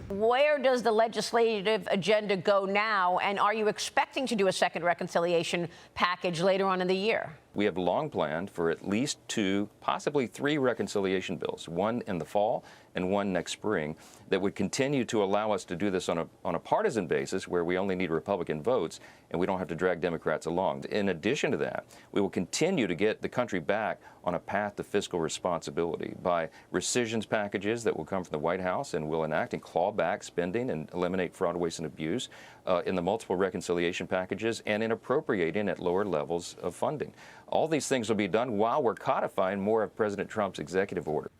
Where does the legislative agenda go now, and are you expecting to do a second reconciliation package later on in the year? We have long planned for at least 2, possibly 3 reconciliation bills, one in the fall and one next spring, that would continue to allow us to do this on a partisan basis where we only need Republican votes and we don't have to drag Democrats along. In addition to that, we will continue to get the country back on a path to fiscal responsibility by rescissions packages that will come from the White House and will enact and claw back spending and eliminate fraud, waste, and abuse in the multiple reconciliation packages and in appropriating at lower levels of funding. All these things will be done while we're codifying more of President Trump's executive order.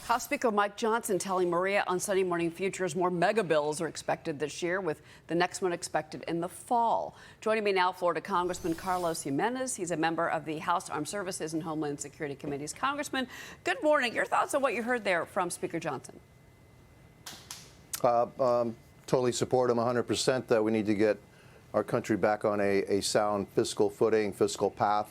House Speaker Mike Johnson telling Maria on Sunday Morning Futures more megabills are expected this year, with the next one expected in the fall. Joining me now, Florida Congressman Carlos Gimenez. He's a member of the House Armed Services and Homeland Security Committees. Congressman, good morning. Your thoughts on what you heard there from Speaker Johnson? Totally support him 100% that we need to get our country back on a sound fiscal footing, fiscal path.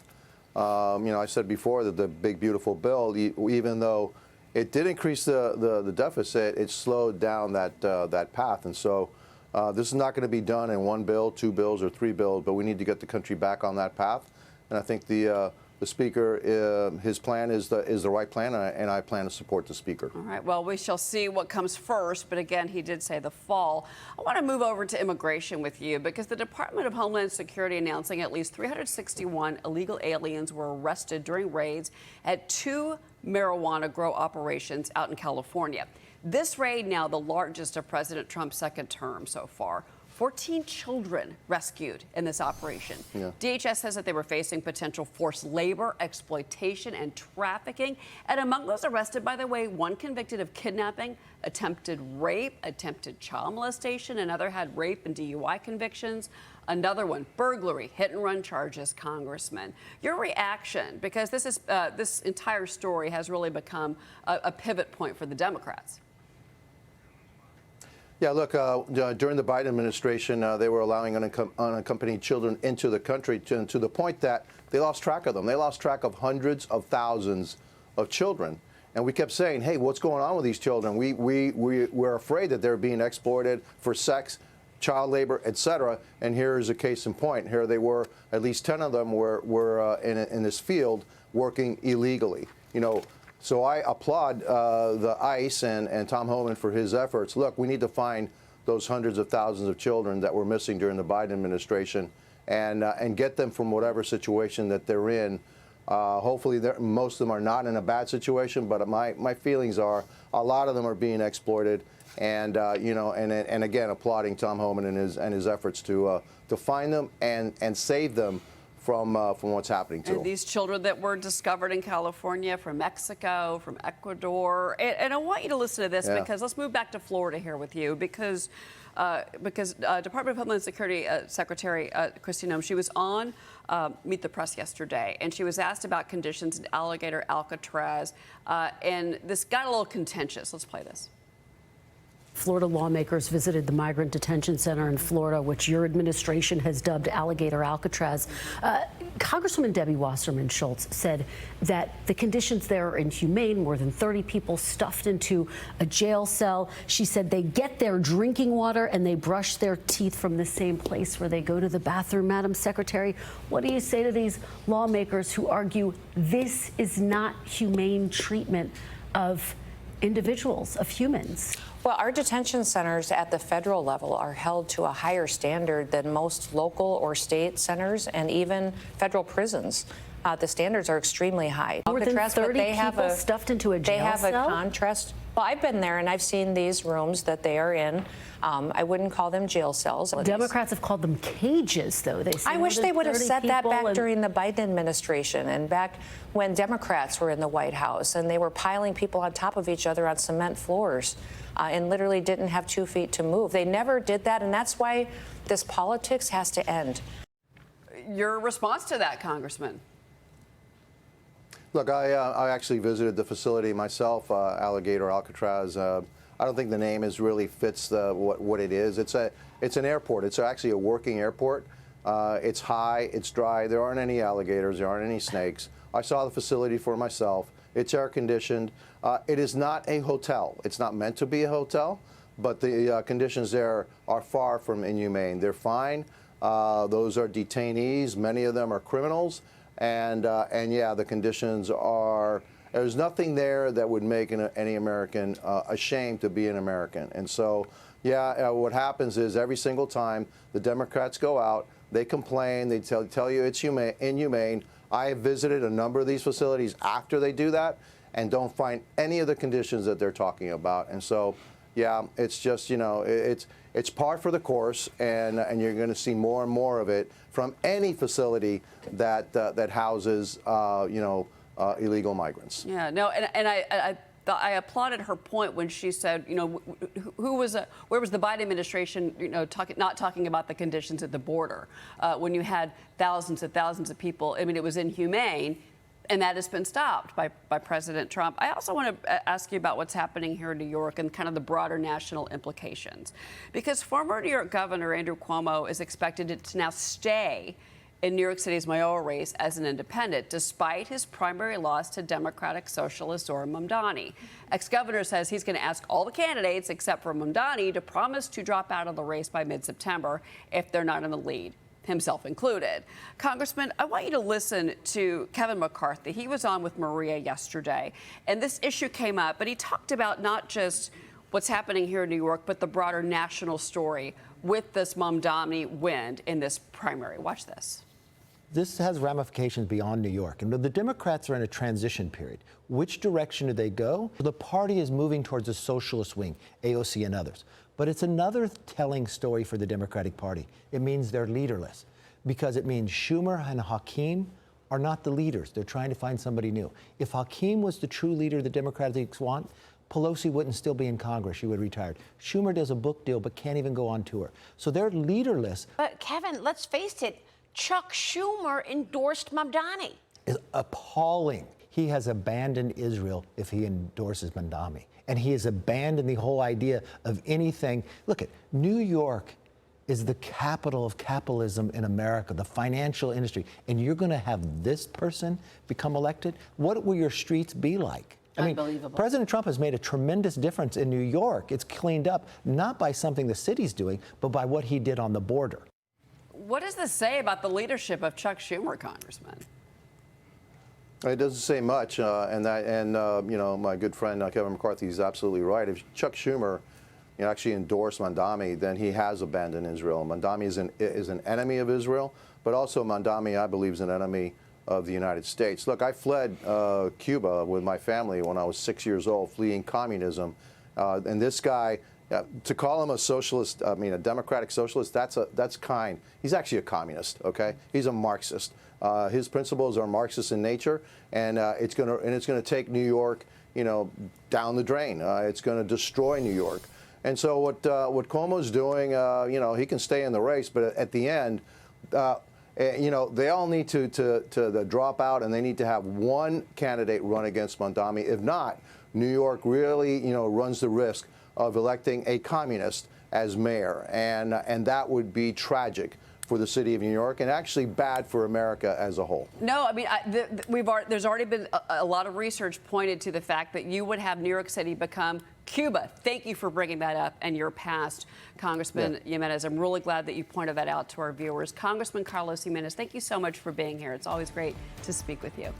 I said before that the big, beautiful bill, even though it did increase the deficit, it slowed down that path. And so this is not going to be done in 1 bill, 2 bills, or 3 bills, but we need to get the country back on that path. And I think the Speaker, his plan is the right plan, and I plan to support the Speaker. All right. Well, we shall see what comes first. But again, he did say the fall. I want to move over to immigration with you, because the Department of Homeland Security announcing at least 361 illegal aliens were arrested during raids at 2 marijuana grow operations out in California. This raid now the largest of President Trump's second term so far. 14 children rescued in this operation. Yeah. DHS says that they were facing potential forced labor, exploitation, and trafficking. And among those arrested, by the way, one convicted of kidnapping, attempted rape, attempted child molestation. Another had rape and DUI convictions. Another one, burglary, hit-and-run charges, Congressman. Your reaction, because this entire story has really become a pivot point for the Democrats. Yeah, look, during the Biden administration, they were allowing unaccompanied children into the country to the point that they lost track of them. They lost track of hundreds of thousands of children. And we kept saying, hey, what's going on with these children? We're afraid that they're being exploited for sex, child labor, etc. And here is a case in point. Here they were, at least 10 of them were in this field working illegally. So I applaud the ICE and Tom Homan for his efforts. Look, we need to find those hundreds of thousands of children that were missing during the Biden administration and get them from whatever situation that they're in. Hopefully, most of them are not in a bad situation, but my feelings are a lot of them are being exploited. And and again, applauding Tom Homan and his efforts to find them and save them from what's happening to them. These children that were discovered in California, from Mexico, from Ecuador. And I want you to listen to this, because let's move back to Florida here with you, because Department of Homeland Security Secretary Kristi Noem, she was on Meet the Press yesterday, and she was asked about conditions in Alligator Alcatraz, and this got a little contentious. Let's play this. Florida lawmakers visited the migrant detention center in Florida, which your administration has dubbed Alligator Alcatraz. Congresswoman Debbie Wasserman Schultz said that the conditions there are inhumane, more than 30 people stuffed into a jail cell. She said they get their drinking water and they brush their teeth from the same place where they go to the bathroom. Madam Secretary, what do you say to these lawmakers who argue this is not humane treatment of individuals, of humans? Well, our detention centers at the federal level are held to a higher standard than most local or state centers and even federal prisons. The standards are extremely high. More than 30 people stuffed into a jail cell? They have a contrast. Well, I've been there and I've seen these rooms that they are in. I wouldn't call them jail cells. Democrats have called them cages, though. I wish they would have said that back during the Biden administration and back when Democrats were in the White House and they were piling people on top of each other on cement floors and literally didn't have 2 feet to move. They never did that, and that's why this politics has to end. Your response to that, Congressman? Look, I actually visited the facility myself, Alligator Alcatraz. I don't think the name really fits what it is. It's an airport. It's actually a working airport. It's high. It's dry. There aren't any alligators. There aren't any snakes. I saw the facility for myself. It's air conditioned. It is not a hotel. It's not meant to be a hotel. but the conditions there are far from inhumane. They're fine. Those are detainees. Many of them are criminals. And yeah, the conditions are, there's nothing there that would make any American ashamed to be an American. And so, yeah, what happens is every single time the Democrats go out, they complain, they tell you it's inhumane. I have visited a number of these facilities after they do that and don't find any of the conditions that they're talking about. And so, yeah, it's just, you know, it's par for the course, and you're going to see more and more of it from any facility that that houses, you know, illegal migrants. Yeah, no, and I applauded her point when she said, you know, where was the Biden administration, you know, not talking about the conditions at the border when you had thousands and thousands of people. I mean, it was inhumane. And that has been stopped by President Trump. I also want to ask you about what's happening here in New York and kind of the broader national implications. Because former New York Governor Andrew Cuomo is expected to now stay in New York City's mayoral race as an independent, despite his primary loss to Democratic Socialist Zohran Mamdani. Ex-governor says he's going to ask all the candidates, except for Mamdani, to promise to drop out of the race by mid-September if they're not in the lead, himself included. Congressman, I want you to listen to Kevin McCarthy. He was on with Maria yesterday, and this issue came up, but he talked about not just what's happening here in New York, but the broader national story with this Mamdani win in this primary. Watch this. This has ramifications beyond New York, and the Democrats are in a transition period. Which direction do they go? The party is moving towards a socialist wing, AOC and others. But it's another telling story for the Democratic Party. It means they're leaderless, because it means Schumer and Hakeem are not the leaders. They're trying to find somebody new. If Hakeem was the true leader the Democrats want, Pelosi wouldn't still be in Congress. She would have retired. Schumer does a book deal but can't even go on tour. So they're leaderless. But Kevin, let's face it, Chuck Schumer endorsed Mamdani. Is appalling. He has abandoned Israel if he endorses Mamdani. And he has abandoned the whole idea of anything. Look, at New York is the capital of capitalism in America, the financial industry. And you're going to have this person become elected? What will your streets be like? I mean, President Trump has made a tremendous difference in New York. It's cleaned up, not by something the city's doing, but by what he did on the border. What does this say about the leadership of Chuck Schumer, Congressman? It doesn't say much, and you know, my good friend Kevin McCarthy is absolutely right. If Chuck Schumer, you know, actually endorsed Mamdani, then he has abandoned Israel. Mamdani is an enemy of Israel, but also Mamdani, I believe, is an enemy of the United States. Look, I fled Cuba with my family when I was 6 years old, fleeing communism, and this guy. To call him a socialist, I mean a democratic socialist, that's kind. He's actually a communist, okay? He's a Marxist. His principles are Marxist in nature, and it's gonna take New York, you know, down the drain. It's gonna destroy New York. And so what Cuomo's doing, you know, he can stay in the race, but at the end, you know, they all need to drop out, and they need to have one candidate run against Mamdani. If not, New York really, you know, runs the risk of electing a communist as mayor, and that would be tragic for the city of New York and actually bad for America as a whole. No, I mean, there's already been a lot of research pointed to the fact that you would have New York City become Cuba. Thank you for bringing that up and your past, Congressman Gimenez. I'm really glad that you pointed that out to our viewers. Congressman Carlos Gimenez, thank you so much for being here. It's always great to speak with you.